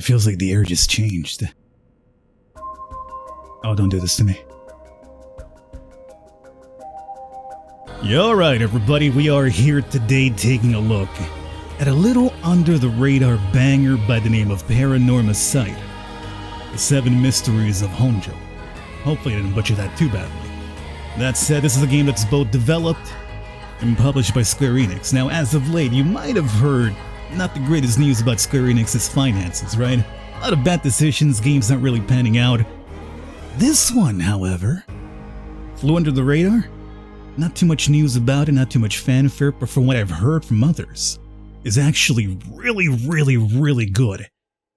It feels like the air just changed. Oh, don't do this to me. Yeah, alright everybody, we are here today taking a look at a little under-the-radar banger by the name of Paranormasight, the Seven Mysteries of Honjo. Hopefully I didn't butcher that too badly. That said, this is a game that's both developed and published by Square Enix. Now, as of late, you might have heard not the greatest news about Square Enix's finances, right? A lot of bad decisions, games not really panning out. This one, however, flew under the radar. Not too much news about it, not too much fanfare, but from what I've heard from others, is actually really good.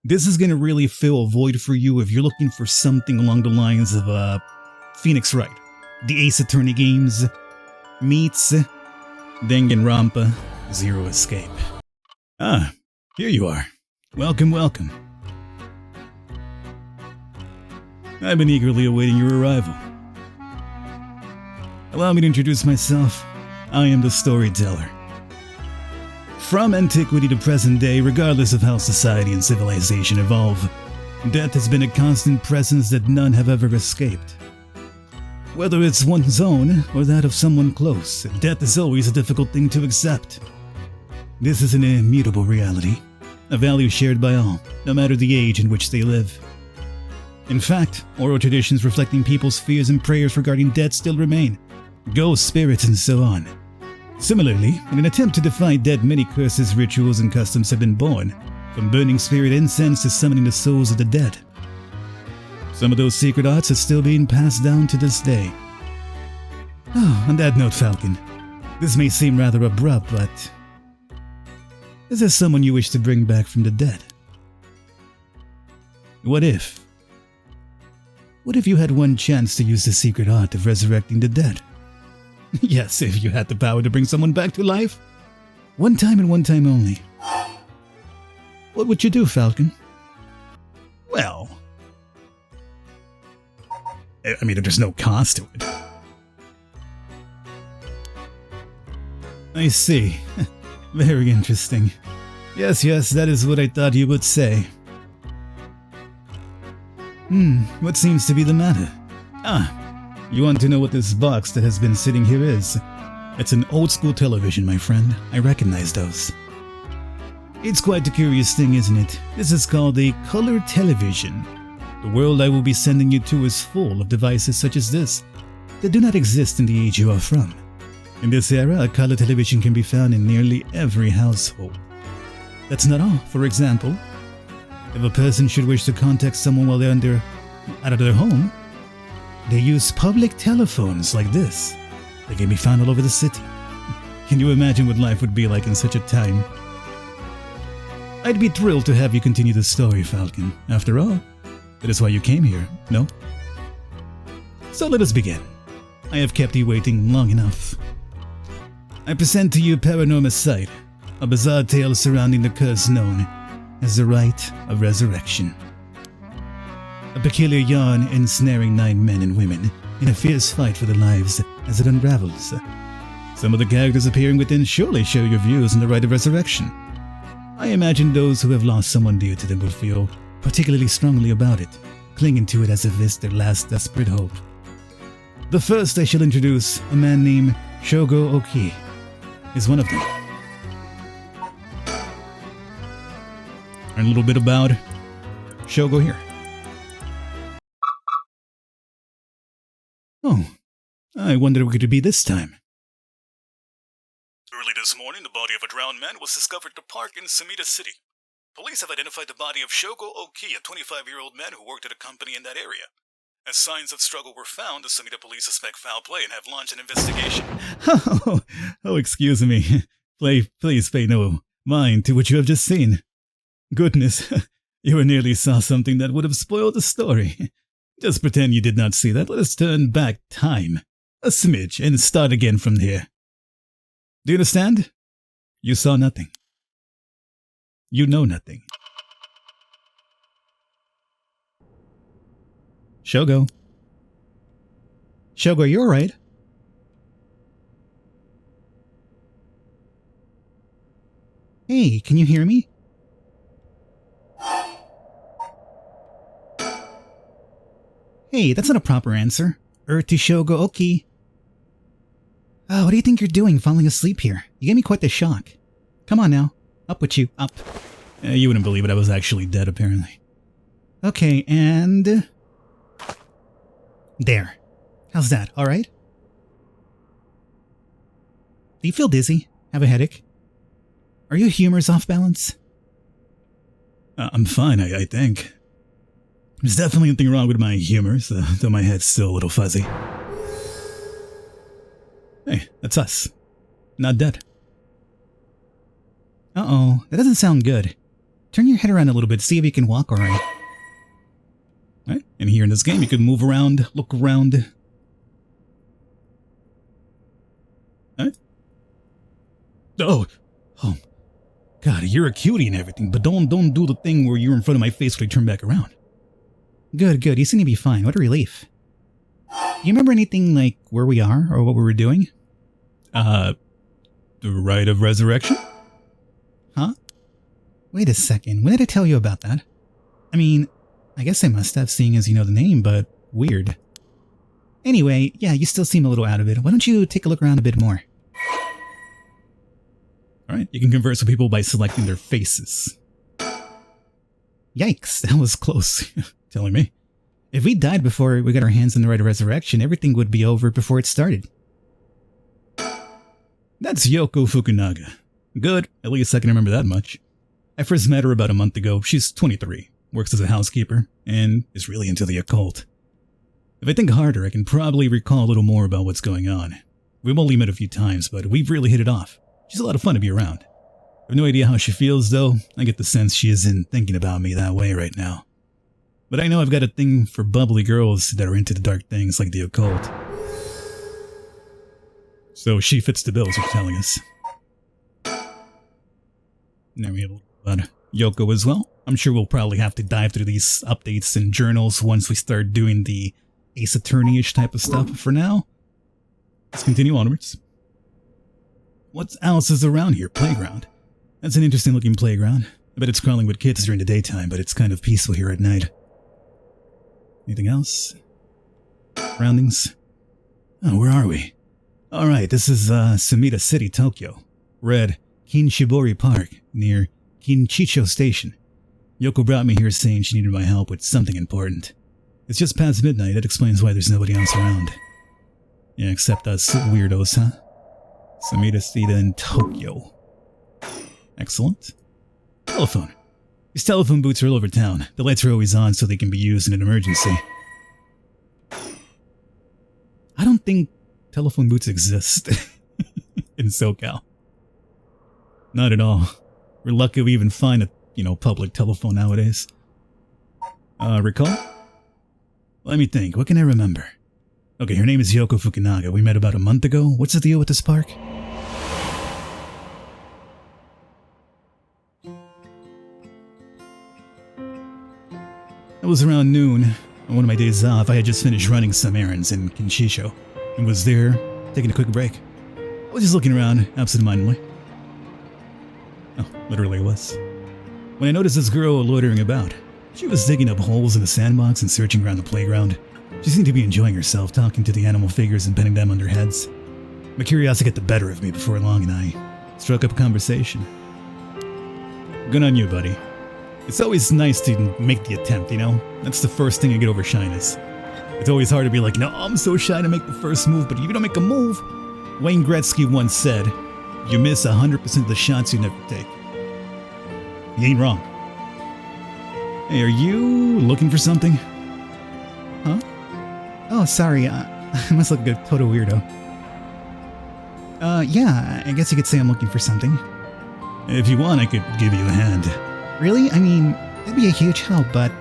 This is going to really fill a void for you if you're looking for something along the lines of Phoenix Wright, the Ace Attorney games, meets Danganronpa Zero Escape. Ah, here you are. Welcome. I've been eagerly awaiting your arrival. Allow me to introduce myself. I am the Storyteller. From antiquity to present day, regardless of how society and civilization evolve, death has been a constant presence that none have ever escaped. Whether it's one's own or that of someone close, death is always a difficult thing to accept. This is an immutable reality, a value shared by all, no matter the age in which they live. In fact, oral traditions reflecting people's fears and prayers regarding death still remain, ghosts, spirits, and so on. Similarly, in an attempt to defy death, many curses, rituals, and customs have been born, from burning spirit incense to summoning the souls of the dead. Some of those secret arts are still being passed down to this day. Oh, on that note, Falcon, this may seem rather abrupt, but is there someone you wish to bring back from the dead? What if you had one chance to use the secret art of resurrecting the dead? Yes, if you had the power to bring someone back to life. One time and one time only. What would you do, Falcon? Well, I mean, there's no cost to it. I see. Very interesting. Yes, that is what I thought you would say. What seems to be the matter? You want to know what this box that has been sitting here is? It's an old school television, my friend. I recognize those. It's quite a curious thing, isn't it? This is called a color television. The world I will be sending you to is full of devices such as this that do not exist in the age you are from. In this era, a color television can be found in nearly every household. That's not all. For example, if a person should wish to contact someone while they're out of their home, they use public telephones like this. They can be found all over the city. Can you imagine what life would be like in such a time? I'd be thrilled to have you continue the story, Falcon. After all, that is why you came here, no? So let us begin. I have kept you waiting long enough. I present to you Paranormasight, a bizarre tale surrounding the curse known as the Rite of Resurrection. A peculiar yarn ensnaring 9 men and women in a fierce fight for their lives as it unravels. Some of the characters appearing within surely share your views on the Rite of Resurrection. I imagine those who have lost someone dear to them will feel particularly strongly about it, clinging to it as if it's their last desperate hope. The first I shall introduce, a man named Shogo Oki, is one of them. And a little bit about Shogo here. Oh, I wonder what it could be this time. Early this morning, the body of a drowned man was discovered at a park in Sumida City. Police have identified the body of Shogo Oki, a 25-year-old man who worked at a company in that area. As signs of struggle were found, the Sumida police suspect foul play and have launched an investigation. Oh, excuse me. Please pay no mind to what you have just seen. Goodness, you nearly saw something that would have spoiled the story. Just pretend you did not see that. Let us turn back time a smidge and start again from here. Do you understand? You saw nothing. You know nothing. Shogo, you alright? Hey, can you hear me? Hey, that's not a proper answer. Shogo Oki. Oh, what do you think you're doing falling asleep here? You gave me quite the shock. Come on now. Up with you. Up. You wouldn't believe it. I was actually dead, apparently. Okay, and... There. How's that? Alright? Do you feel dizzy? Have a headache? Are your humors off balance? I'm fine, I think. There's definitely nothing wrong with my humors, though my head's still a little fuzzy. Hey, that's us. Not dead. Uh-oh, that doesn't sound good. Turn your head around a little bit, see if you can walk alright. Right? And here in this game, you can move around, look around. Right? Oh, God, you're a cutie and everything, but don't do the thing where you're in front of my face when I turn back around. Good, you seem to be fine. What a relief. Do you remember anything like where we are or what we were doing? The rite of resurrection? Huh? Wait a second, when did I tell you about that? I mean, I guess I must have, seeing as you know the name, but weird. Anyway, yeah, you still seem a little out of it. Why don't you take a look around a bit more? Alright, you can converse with people by selecting their faces. Yikes, that was close. Telling me. If we died before we got our hands on the rite of resurrection, everything would be over before it started. That's Yoko Fukunaga. Good, at least I can remember that much. I first met her about a month ago. She's 23, works as a housekeeper, and is really into the occult. If I think harder, I can probably recall a little more about what's going on. We've only met a few times, but we've really hit it off. She's a lot of fun to be around. I have no idea how she feels, though. I get the sense she isn't thinking about me that way right now. But I know I've got a thing for bubbly girls that are into the dark things like the occult. So she fits the bill, is what you're telling us. Now we have a little about Yoko as well. I'm sure we'll probably have to dive through these updates and journals once we start doing the Ace Attorney-ish type of stuff. For now, let's continue onwards. What else is around here? Playground. That's an interesting looking playground. I bet it's crawling with kids during the daytime, but it's kind of peaceful here at night. Anything else? Surroundings? Oh, where are we? Alright, this is Sumida City, Tokyo. Red Kinshibori Park, near Kinchicho Station. Yoko brought me here saying she needed my help with something important. It's just past midnight, that explains why there's nobody else around. Yeah, except us weirdos, huh? Sumida City in Tokyo. Excellent. Telephone. These telephone booths are all over town. The lights are always on so they can be used in an emergency. I don't think telephone booths exist in SoCal. Not at all. We're lucky we even find a, public telephone nowadays. Recall? Let me think. What can I remember? Okay, her name is Yoko Fukunaga. We met about a month ago. What's the deal with this park? It was around noon. On one of my days off, I had just finished running some errands in Kinshisho and was there taking a quick break. I was just looking around, absentmindedly. Oh, literally was. When I noticed this girl loitering about, she was digging up holes in the sandbox and searching around the playground. She seemed to be enjoying herself, talking to the animal figures and petting them on their heads. My curiosity got the better of me before long, and I struck up a conversation. Good on you, buddy. It's always nice to make the attempt, That's the first thing I get over shyness. It's always hard to be like, no, I'm so shy to make the first move, but if you don't make a move, Wayne Gretzky once said, you miss 100% of the shots you never take. He ain't wrong. Hey, are you looking for something? Huh? Oh, sorry, I must look like a total weirdo. Yeah, I guess you could say I'm looking for something. If you want, I could give you a hand. Really? I mean, that'd be a huge help, but...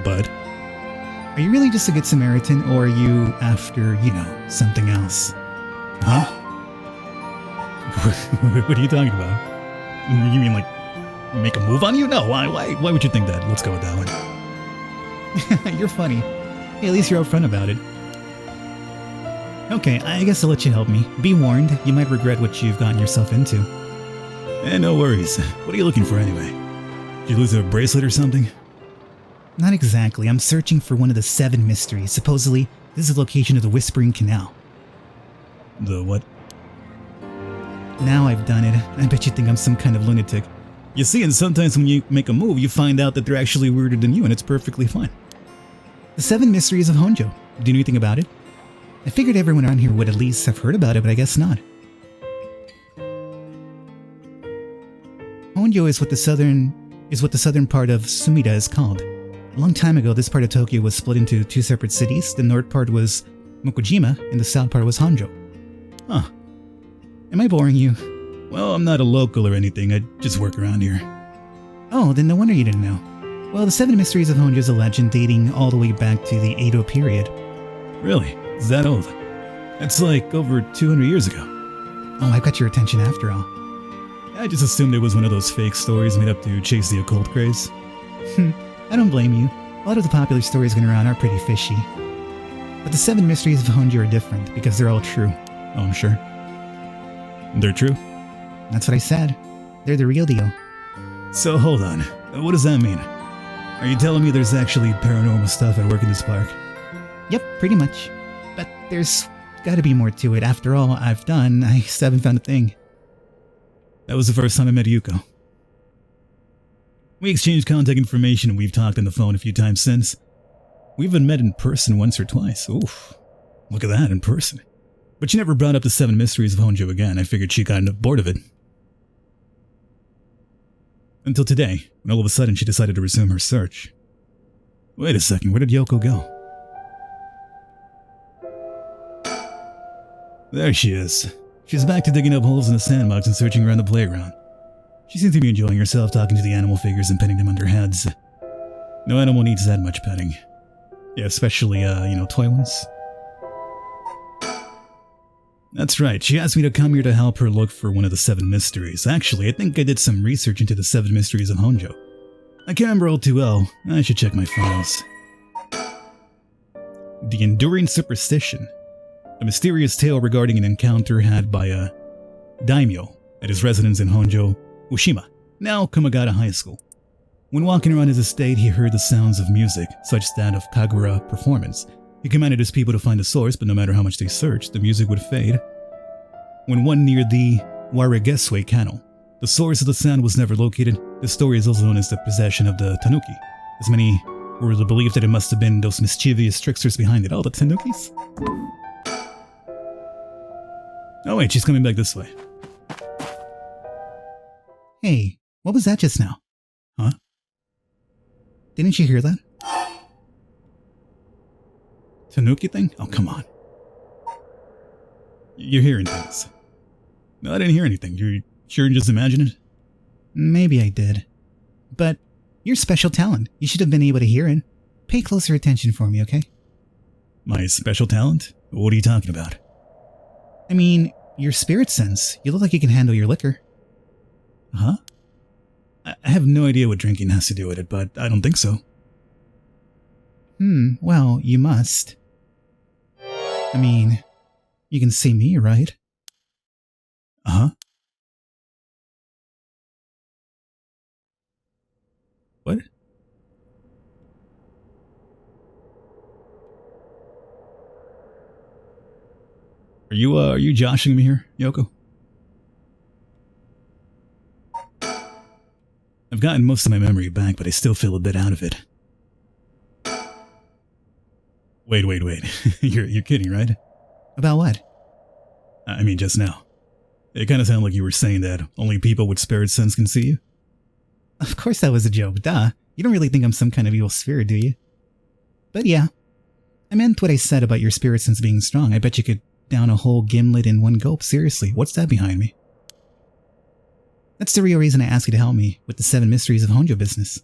But? Are you really just a good Samaritan, or are you after, something else? Huh? What are you talking about? You mean, like, make a move on you? No, why would you think that? Let's go with that one. You're funny. Hey, at least you're upfront about it. Okay, I guess I'll let you help me. Be warned, you might regret what you've gotten yourself into. No worries. What are you looking for anyway? Did you lose a bracelet or something? Not exactly. I'm searching for one of the 7 mysteries. Supposedly, this is the location of the Whispering Canal. The what? Now I've done it. I bet you think I'm some kind of lunatic. You see, and sometimes when you make a move, you find out that they're actually weirder than you, and it's perfectly fine. The 7 Mysteries of Honjo. Do you know anything about it? I figured everyone around here would at least have heard about it, but I guess not. Honjo is what the southern part of Sumida is called. A long time ago, this part of Tokyo was split into 2 separate cities. The north part was Mokujima, and the south part was Honjo. Huh. Am I boring you? Well, I'm not a local or anything. I just work around here. Oh, then no wonder you didn't know. Well, the 7 Mysteries of Honjo is a legend dating all the way back to the Edo period. Really? Is that old? That's like over 200 years ago. Oh, I got your attention after all. I just assumed it was one of those fake stories made up to chase the occult craze. I don't blame you. A lot of the popular stories going around are pretty fishy. But the 7 Mysteries of Honjo are different because they're all true. Oh, I'm sure. They're true? That's what I said. They're the real deal. So hold on. What does that mean? Are you telling me there's actually paranormal stuff at work in this park? Yep, pretty much. But there's gotta be more to it. After all I've done, I still haven't found a thing. That was the first time I met Yoko. We exchanged contact information and we've talked on the phone a few times since. We even met in person once or twice. Oof. Look at that, in person. But she never brought up the 7 Mysteries of Honjo again. I figured she got bored of it. Until today, when all of a sudden she decided to resume her search. Wait a second, where did Yoko go? There she is. She's back to digging up holes in the sandbox and searching around the playground. She seems to be enjoying herself, talking to the animal figures and petting them on their heads. No animal needs that much petting. Yeah, especially, toy ones. That's right, she asked me to come here to help her look for one of the 7 mysteries. Actually, I think I did some research into the 7 Mysteries of Honjo. I can't remember all too well. I should check my files. The Enduring Superstition. A mysterious tale regarding an encounter had by a daimyo at his residence in Honjo, Ushima, now Kumagata High School. When walking around his estate, he heard the sounds of music, such as that of Kagura performance. He commanded his people to find the source, but no matter how much they searched, the music would fade. When one near the Waregeswe Canal, the source of the sound was never located. The story is also known as the possession of the Tanuki, as many were the belief that it must have been those mischievous tricksters behind it. Oh, the Tanukis? Oh wait, she's coming back this way. Hey, what was that just now? Huh? Didn't you hear that? Tanuki thing? Oh, come on. You're hearing things. No, I didn't hear anything. You're sure you just imagined it? Maybe I did. But your special talent. You should have been able to hear it. Pay closer attention for me, okay? My special talent? What are you talking about? I mean, your spirit sense. You look like you can handle your liquor. Huh? I have no idea what drinking has to do with it, but I don't think so. Well, you must. I mean, you can see me, right? Uh-huh. What? Are you joshing me here, Yoko? I've gotten most of my memory back, but I still feel a bit out of it. Wait. You're kidding, right? About what? I mean, just now. It kind of sounded like you were saying that only people with spirit sense can see you. Of course that was a joke, duh. You don't really think I'm some kind of evil spirit, do you? But yeah. I meant what I said about your spirit sense being strong. I bet you could down a whole gimlet in one gulp. Seriously, what's that behind me? That's the real reason I asked you to help me with the 7 Mysteries of Honjo business.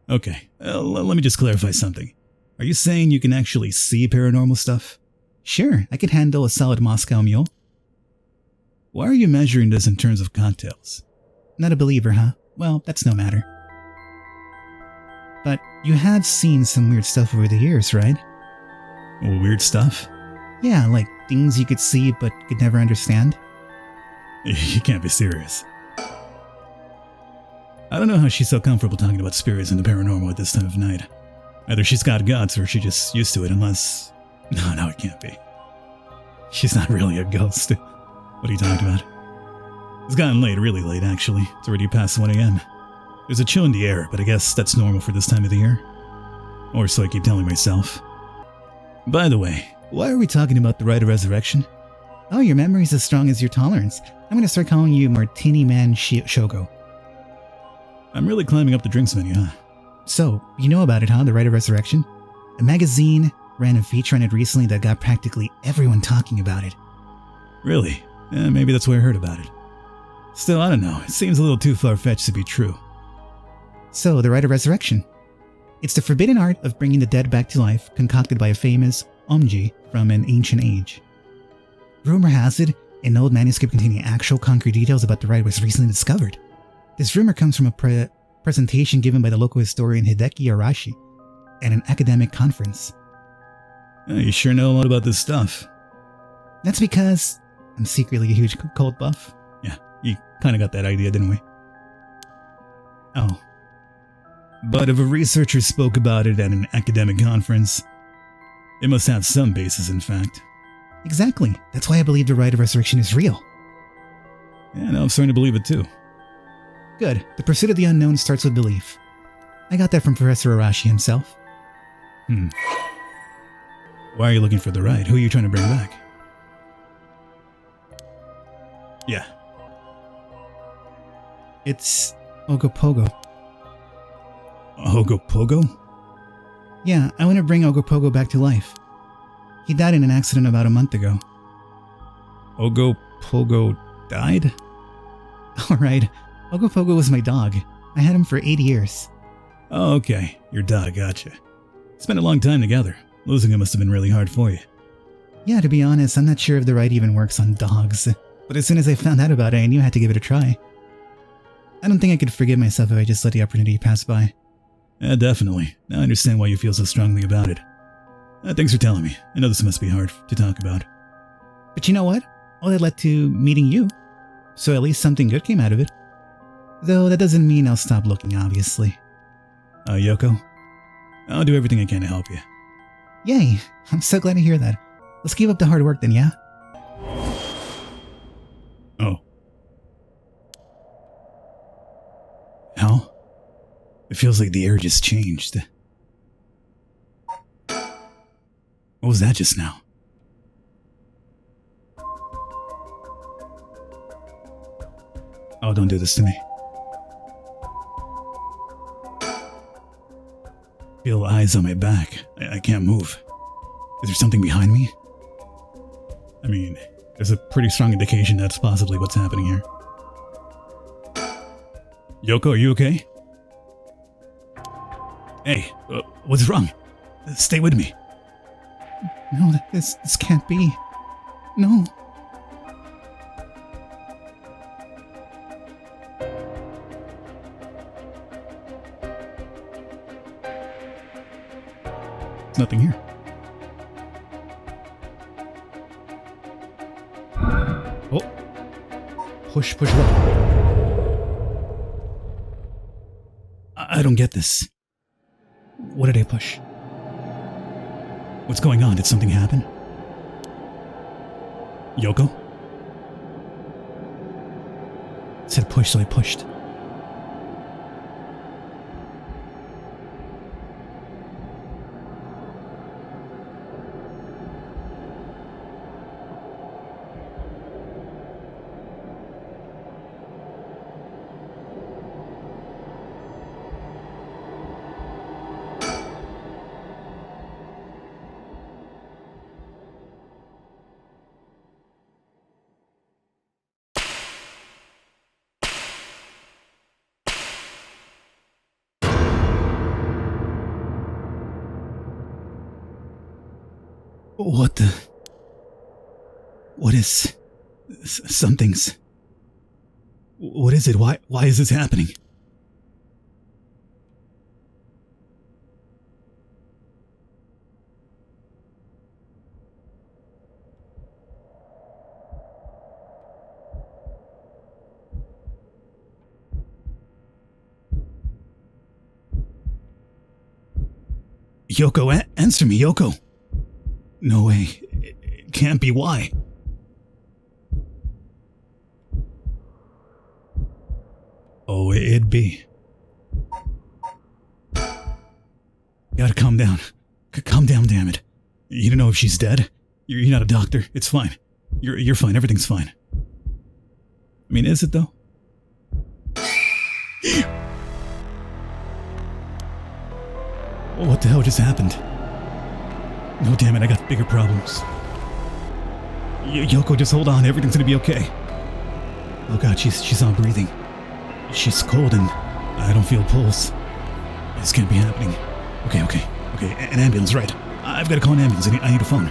Okay, let me just clarify something. Are you saying you can actually see paranormal stuff? Sure, I could handle a solid Moscow mule. Why are you measuring this in terms of cocktails? Not a believer, huh? Well, that's no matter. But you have seen some weird stuff over the years, right? Weird stuff? Yeah, like things you could see but could never understand. You can't be serious. I don't know how she's so comfortable talking about spirits and the paranormal at this time of night. Either she's got guts or she's just used to it, unless... No, it can't be. She's not really a ghost. What are you talking about? It's gotten late, really late, actually. It's already past 1 a.m. There's a chill in the air, but I guess that's normal for this time of the year. Or so I keep telling myself. By the way, why are we talking about the rite of resurrection? Oh, your memory's as strong as your tolerance. I'm gonna start calling you Martini Man Shogo. I'm really climbing up the drinks menu, huh? So, you know about it, huh? The rite of resurrection? A magazine ran a feature on it recently that got practically everyone talking about it. Really? Maybe that's where I heard about it. Still, I don't know. It seems a little too far-fetched to be true. So, the rite of resurrection. It's the forbidden art of bringing the dead back to life, concocted by a famous Onji from an ancient age. Rumor has it, an old manuscript containing actual concrete details about the rite was recently discovered. This rumor comes from a presentation given by the local historian Hideki Arashi at an academic conference. You sure know a lot about this stuff. That's because I'm secretly a huge cult buff. Yeah, you kind of got that idea, didn't we? Oh. But if a researcher spoke about it at an academic conference, it must have some basis, in fact. Exactly. That's why I believe the rite of resurrection is real. Yeah, now I'm starting to believe it too. Good. The pursuit of the unknown starts with belief. I got that from Professor Arashi himself. Why are you looking for the rite? Who are you trying to bring back? Yeah. It's Ogopogo. Ogopogo? Yeah, I want to bring Ogopogo back to life. He died in an accident about a month ago. Ogopogo died? Alright, Ogopogo was my dog. I had him for 8 years. Oh, okay. Your dog, gotcha. Spent a long time together. Losing him must have been really hard for you. Yeah, to be honest, I'm not sure if the rite even works on dogs. But as soon as I found out about it, I knew I had to give it a try. I don't think I could forgive myself if I just let the opportunity pass by. Yeah, definitely. Now I understand why you feel so strongly about it. Thanks for telling me. I know this must be hard to talk about. But you know what? All that led to meeting you. So at least something good came out of it. Though that doesn't mean I'll stop looking, obviously. Yoko? I'll do everything I can to help you. Yay! I'm so glad to hear that. Let's keep up the hard work then, yeah? Oh. Hell? It feels like the air just changed. What was that just now? Oh, don't do this to me. Feel eyes on my back. I can't move. Is there something behind me? I mean, there's a pretty strong indication that's possibly what's happening here. Yoko, are you okay? Hey, what's wrong? Stay with me. No, this can't be. No. There's nothing here. Oh. Push what? I don't get this. What did I push? What's going on? Did something happen? Yoko? It said push, so I pushed. What the... What is... Something's... What is it? Why is this happening? Yoko, answer me, Yoko. No way. It can't be. Why? Oh, it'd be. Gotta calm down. Calm down, damn it. You don't know if she's dead? You're not a doctor. It's fine. You're fine. Everything's fine. I mean, is it though? Oh, what the hell just happened? No, damn it, I got bigger problems. Yoko, just hold on. Everything's gonna be okay. Oh god, she's not breathing. She's cold and I don't feel a pulse. This can't be happening. Okay. An ambulance, right. I've got to call an ambulance. I need a phone.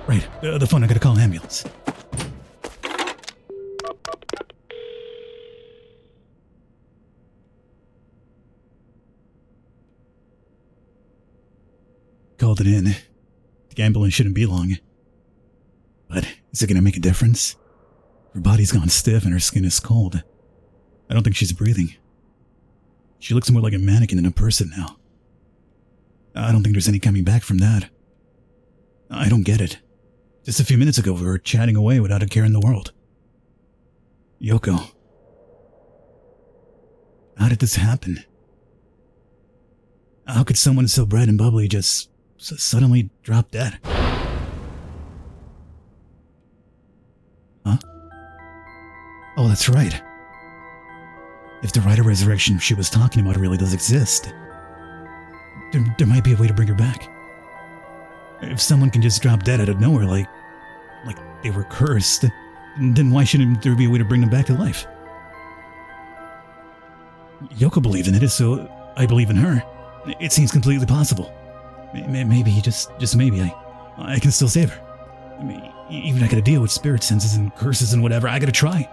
Right, the phone. I got to call an ambulance. Called it in. The ambulance shouldn't be long. But is it going to make a difference? Her body's gone stiff and her skin is cold. I don't think she's breathing. She looks more like a mannequin than a person now. I don't think there's any coming back from that. I don't get it. Just a few minutes ago we were chatting away without a care in the world. Yoko. How did this happen? How could someone so bright and bubbly just suddenly drop dead? Huh? Oh, that's right. If the rite of resurrection she was talking about really does exist, there might be a way to bring her back. If someone can just drop dead out of nowhere like they were cursed, then why shouldn't there be a way to bring them back to life? Yoko believed in it, so I believe in her. It seems completely possible. Maybe, just maybe, I can still save her. I mean, even I gotta deal with spirit senses and curses and whatever, I gotta try.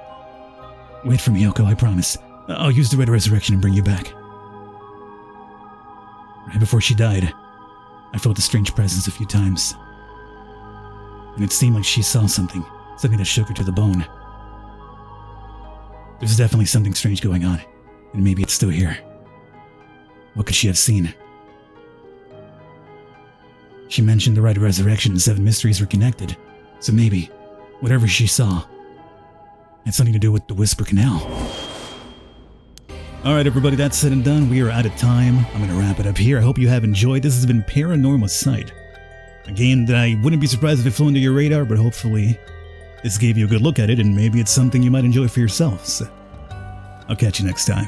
Wait for me, Yoko, I promise. I'll use the Red Resurrection and bring you back. Right before she died, I felt a strange presence a few times. And it seemed like she saw something that shook her to the bone. There's definitely something strange going on, and maybe it's still here. What could she have seen? She mentioned the Rite of Resurrection and Seven Mysteries were connected, so maybe, whatever she saw, had something to do with the Whisper Canal. Alright everybody, that's said and done. We are out of time. I'm going to wrap it up here. I hope you have enjoyed. This has been Paranormasight. A game that I wouldn't be surprised if it flew under your radar, but hopefully this gave you a good look at it and maybe it's something you might enjoy for yourselves. I'll catch you next time.